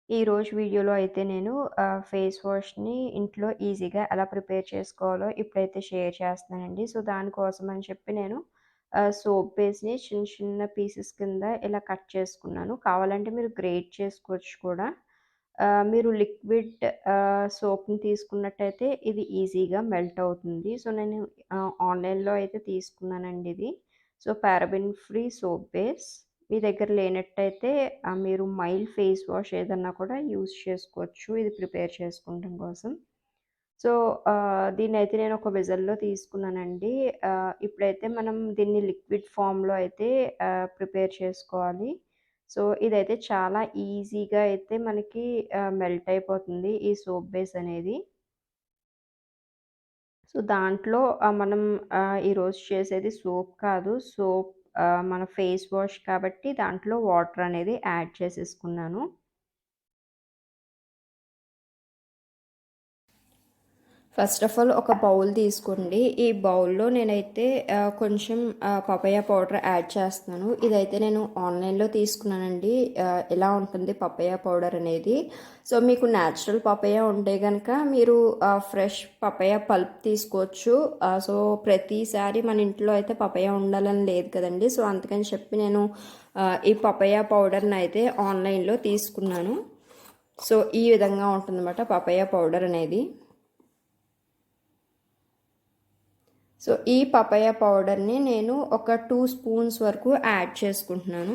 ఈరోజు వీడియోలో అయితే నేను ఫేస్ వాష్‌ని ఇంట్లో ఈజీగా ఎలా ప్రిపేర్ చేసుకోవాలో ఇప్పుడైతే షేర్ చేస్తున్నానండి. సో, దానికోసం అని చెప్పి నేను సోప్ బేస్‌ని చిన్న చిన్న పీసెస్ కింద ఇలా కట్ చేసుకున్నాను. కావాలంటే మీరు గ్రేట్ చేసుకోవచ్చు కూడా. మీరు లిక్విడ్ సోప్‌ని తీసుకున్నట్టయితే ఇది ఈజీగా మెల్ట్ అవుతుంది. సో, నేను ఆన్‌లైన్‌లో అయితే తీసుకున్నానండి ఇది. So, paraben free soap base. మీ దగ్గర లేనట్టయితే మీరు మైల్డ్ ఫేస్ వాష్ ఏదన్నా కూడా యూజ్ చేసుకోవచ్చు. ఇది ప్రిపేర్ చేసుకోవడం కోసం. సో, దీన్నైతే నేను ఒక వెసల్‌లో తీసుకున్నానండి. ఇప్పుడైతే మనం దీన్ని లిక్విడ్ ఫార్మ్‌లో అయితే ప్రిపేర్ చేసుకోవాలి. సో, ఇదైతే చాలా ఈజీగా అయితే మనకి మెల్ట్ అయిపోతుంది ఈ సోప్ బేస్ అనేది. సో, దాంట్లో మనం ఈరోజు చేసేది సోప్ కాదు. మన ఫేస్ వాష్ కాబట్టి దాంట్లో వాటర్ అనేది యాడ్ చేసేసుకున్నాను. ఫస్ట్ ఆఫ్ ఆల్ ఒక బౌల్ తీసుకోండి. ఈ బౌల్‌లో నేనైతే కొంచెం పపాయ పౌడర్ యాడ్ చేస్తున్నాను. ఇదైతే నేను ఆన్‌లైన్‌లో తీసుకున్నానండి. ఎలా ఉంటుంది పపాయ పౌడర్ అనేది. సో, మీకు న్యాచురల్ పపాయ ఉంటే గనక మీరు ఫ్రెష్ పపాయ పల్ప్ తీసుకోవచ్చు. సో, ప్రతిసారి మన ఇంట్లో అయితే పపాయ ఉండాలని లేదు కదండీ. సో, అందుకని చెప్పి నేను ఈ పపాయ పౌడర్‌ని అయితే ఆన్‌లైన్‌లో తీసుకున్నాను. సో, ఈ విధంగా ఉంటుందన్నమాట పపాయ పౌడర్ అనేది. సో, ఈ పపాయ పౌడర్‌ని నేను ఒక 2 స్పూన్స్ వరకు యాడ్ చేసుకుంటున్నాను.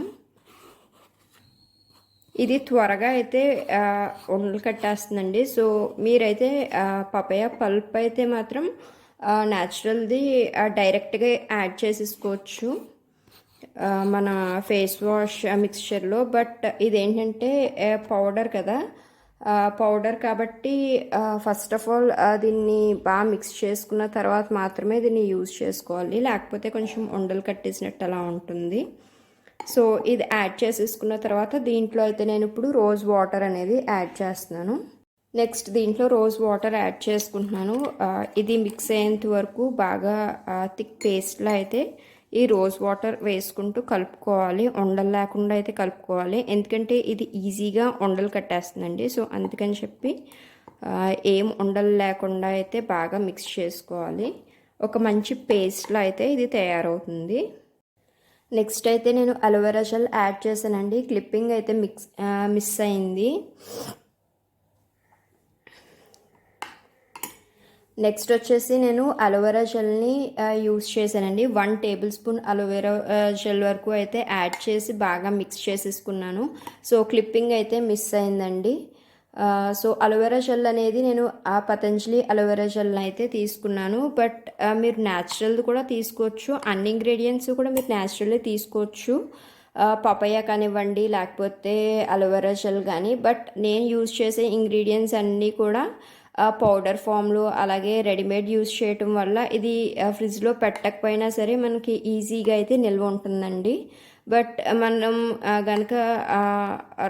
ఇది త్వరగా అయితే ఉండలు కట్టేస్తుందండి. సో, మీరైతే పపాయ పల్ప్ అయితే మాత్రం న్యాచురల్‌ది డైరెక్ట్‌గా యాడ్ చేసేసుకోవచ్చు. మన ఫేస్ వాష్ మిక్స్చర్‌లో. బట్ ఇదేంటంటే పౌడర్ కదా! పౌడర్ కాబట్టి ఫస్ట్ ఆఫ్ ఆల్ దీన్ని బాగా మిక్స్ చేసుకున్న తర్వాత మాత్రమే దీన్ని యూజ్ చేసుకోవాలి. లేకపోతే కొంచెం ఉండలు కట్టేసినట్టు అలా ఉంటుంది. సో, ఇది యాడ్ చేసేసుకున్న తర్వాత దీంట్లో అయితే నేను ఇప్పుడు రోజ్ వాటర్ అనేది యాడ్ చేస్తున్నాను. నెక్స్ట్ దీంట్లో రోజ్ వాటర్ యాడ్ చేసుకుంటున్నాను. ఇది మిక్స్ అయ్యేంత వరకు బాగా థిక్ పేస్ట్‌లా అయితే ఈ రోజ్ వాటర్ వేసుకుంటూ కలుపుకోవాలి. ఉండలు లేకుండా అయితే కలుపుకోవాలి. ఎందుకంటే ఇది ఈజీగా ఉండలు కట్టేస్తుందండి. సో, అందుకని చెప్పి ఏం ఉండలు లేకుండా అయితే బాగా మిక్స్ చేసుకోవాలి. ఒక మంచి పేస్ట్‌లా అయితే ఇది తయారవుతుంది. నెక్స్ట్ అయితే నేను అలోవెరా జెల్ యాడ్ చేశానండి. క్లిప్పింగ్ అయితే మిస్ అయింది. నెక్స్ట్ వచ్చేసి నేను అలోవెరా జెల్ని యూస్ చేశానండి. 1 టేబుల్ స్పూన్ అలోవెరా జెల్ వరకు అయితే యాడ్ చేసి బాగా మిక్స్ చేసేసుకున్నాను. సో, క్లిప్పింగ్ అయితే మిస్ అయిందండి. సో, అలోవెరా జెల్ అనేది నేను పతంజలి అలోవెరా జెల్ అయితే తీసుకున్నాను. బట్ మీరు న్యాచురల్ది కూడా తీసుకోవచ్చు. అన్ని ఇంగ్రీడియంట్స్ కూడా మీరు న్యాచురల్లే తీసుకోవచ్చు. పపాయ కానివ్వండి, లేకపోతే అలోవెరా జెల్ కానీ. బట్ నేను యూజ్ చేసే ఇంగ్రీడియంట్స్ అన్నీ కూడా పౌడర్ ఫామ్‌లో అలాగే రెడీమేడ్ యూజ్ చేయటం వల్ల ఇది ఫ్రిడ్జ్‌లో పెట్టకపోయినా సరే మనకి ఈజీగా అయితే నిల్వ ఉంటుందండి. బట్ మనం గనక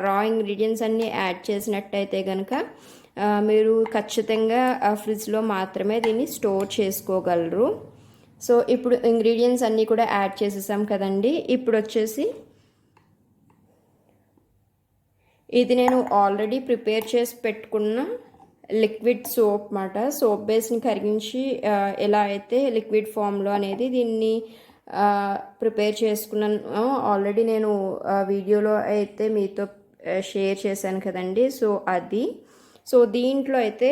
రా ఇంగ్రీడియంట్స్ అన్నీ యాడ్ చేసినట్టయితే గనక మీరు ఖచ్చితంగా ఫ్రిడ్జ్‌లో మాత్రమే దీన్ని స్టోర్ చేసుకోగలరు. సో, ఇప్పుడు ఇంగ్రీడియంట్స్ అన్నీ కూడా యాడ్ చేసేసాం కదండీ! ఇప్పుడొచ్చేసి ఇది నేను ఆల్రెడీ ప్రిపేర్ చేసి పెట్టుకున్న లిక్విడ్ సోప్ మాట. సోప్ బేస్ని కరిగించి ఎలా అయితే లిక్విడ్ ఫామ్లో అనేది దీన్ని ప్రిపేర్ చేసుకున్నాను. ఆల్రెడీ నేను వీడియోలో అయితే మీతో షేర్ చేశాను కదండి. సో, అది. సో, దీంట్లో అయితే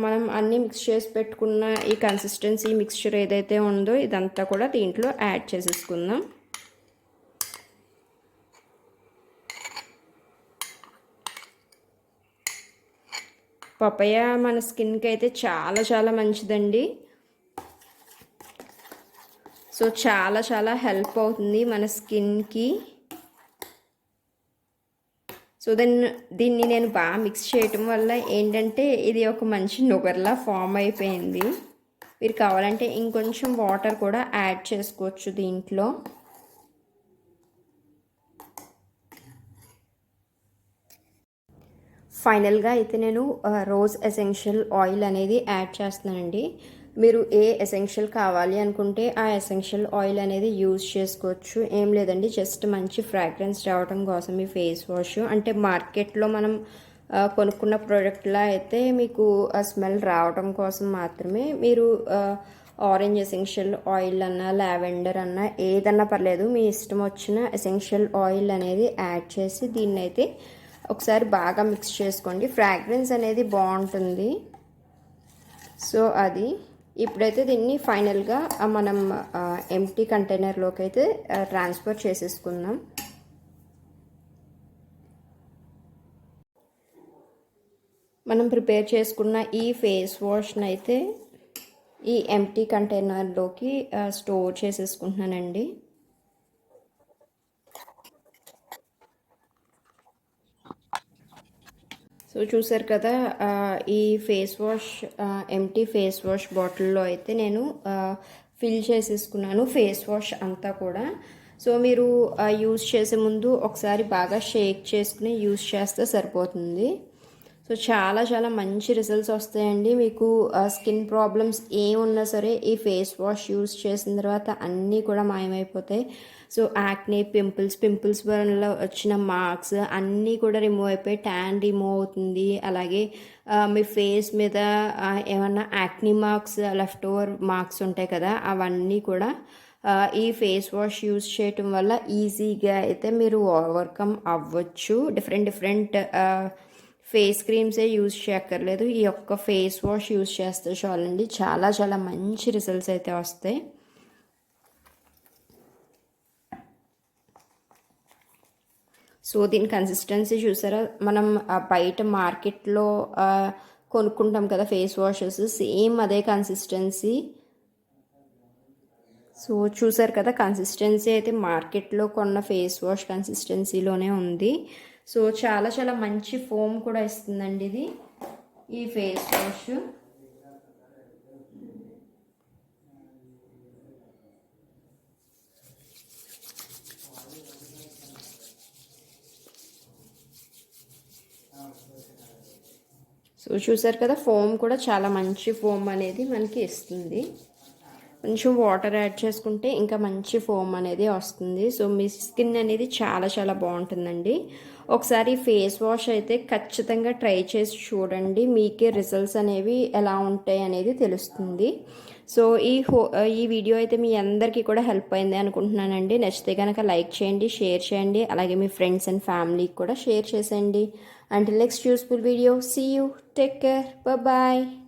మనం అన్నీ మిక్స్ చేసి పెట్టుకున్న ఈ కన్సిస్టెన్సీ మిక్స్చర్ ఏదైతే ఉందో ఇదంతా కూడా దీంట్లో యాడ్ చేసేసుకుందాం. పపాయ మన స్కిన్కి అయితే చాలా చాలా మంచిదండి. సో, చాలా చాలా హెల్ప్ అవుతుంది మన స్కిన్కి. సో, దీన్ని నేను బాగా మిక్స్ చేయటం వల్ల ఏంటంటే ఇది ఒక మంచి నుగర్లా ఫామ్ అయిపోయింది. మీరు కావాలంటే ఇంకొంచెం వాటర్ కూడా యాడ్ చేసుకోవచ్చు దీంట్లో. ఫైనల్గా అయితే నేను రోజ్ ఎసెన్షియల్ ఆయిల్ అనేది యాడ్ చేస్తున్నానండి. మీరు ఏ ఎసెన్షియల్ కావాలి అనుకుంటే ఆ ఎసెన్షియల్ ఆయిల్ అనేది యూజ్ చేసుకోవచ్చు. ఏం లేదండి, జస్ట్ మంచి ఫ్రాగ్రెన్స్ రావడం కోసం ఈ ఫేస్ వాష్. అంటే మార్కెట్లో మనం కొనుక్కున్న ప్రోడక్ట్లా అయితే మీకు ఆ స్మెల్ రావడం కోసం మాత్రమే మీరు ఆరెంజ్ ఎసెన్షియల్ ఆయిల్ అన్నా లావెండర్ అన్నా ఏదన్నా పర్లేదు, మీ ఇష్టం వచ్చిన ఎసెన్షియల్ ఆయిల్ అనేది యాడ్ చేసి దీన్ని అయితే ఒకసారి బాగా మిక్స్ చేసుకోండి. ఫ్రాగ్రెన్స్ అనేది బాగుంటుంది. సో అది ఇప్పుడైతే దీన్ని ఫైనల్గా మనం ఎంటీ కంటైనర్లోకి అయితే ట్రాన్స్ఫర్ చేసేసుకుందాం. మనం ప్రిపేర్ చేసుకున్న ఈ ఫేస్ వాష్ని అయితే ఈ ఎంటీ కంటైనర్లోకి స్టోర్ చేసేసుకుంటున్నానండి. సో చూసారు కదా, ఈ face wash empty face wash బాటిల్లో అయితే నేను ఫిల్ చేసేసుకున్నాను ఫేస్ వాష్ అంతా కూడా. సో మీరు యూజ్ చేసే ముందు ఒకసారి బాగా షేక్ చేసుకుని యూజ్ చేస్తే సరిపోతుంది. సో చాలా చాలా మంచి రిజల్ట్స్ వస్తాయండి. మీకు స్కిన్ ప్రాబ్లమ్స్ ఏమున్నా సరే ఈ ఫేస్ వాష్ యూజ్ చేసిన తర్వాత అన్నీ కూడా మాయమైపోతాయి. సో యాక్నే, పింపుల్స్ వల్ల వచ్చిన మార్క్స్ అన్నీ కూడా రిమూవ్ అయిపోయి ట్యాన్ రిమూవ్ అవుతుంది. అలాగే మీ ఫేస్ మీద ఏమన్నా acne marks, left over marks ఉంటాయి కదా, అవన్నీ కూడా ఈ ఫేస్ వాష్ యూజ్ చేయటం వల్ల ఈజీగా అయితే మీరు ఓవర్కమ్ అవ్వచ్చు. డిఫరెంట్ ఫేస్ క్రీమ్సే యూజ్ చేయక్కర్లేదు, ఈ ఒక్క ఫేస్ వాష్ యూజ్ చేస్తే చాలండి, చాలా చాలా మంచి రిజల్ట్స్ అయితే వస్తాయి. సో దీని కన్సిస్టెన్సీ చూసారా, మనం బయట మార్కెట్లో కొనుక్కుంటాం కదా ఫేస్ వాషెస్, సేమ్ అదే కన్సిస్టెన్సీ. సో చూసారు కదా, కన్సిస్టెన్సీ అయితే మార్కెట్లో కొన్న ఫేస్ వాష్ కన్సిస్టెన్సీలోనే ఉంది. సో చాలా చాలా మంచి ఫోమ్ కూడా ఇస్తుందండి ఇది ఈ ఫేస్ వాష్. సో చూసారు కదా, ఫోమ్ కూడా చాలా మంచి ఫోమ్ అనేది మనకి ఇస్తుంది. కొంచెం వాటర్ యాడ్ చేసుకుంటే ఇంకా మంచి ఫోమ్ అనేది వస్తుంది. సో మీ స్కిన్ అనేది చాలా చాలా బాగుంటుందండి. ఒకసారి ఫేస్ వాష్ అయితే ఖచ్చితంగా ట్రై చేసి చూడండి, మీకే రిజల్ట్స్ అనేవి ఎలా ఉంటాయి అనేది తెలుస్తుంది. సో ఈ వీడియో అయితే మీ అందరికీ కూడా హెల్ప్ అయింది అనుకుంటున్నానండి. నచ్చితే కనుక లైక్ చేయండి, షేర్ చేయండి, అలాగే మీ ఫ్రెండ్స్ అండ్ ఫ్యామిలీకి కూడా షేర్ చేసేయండి. Until next useful video, see you, take care, bye bye.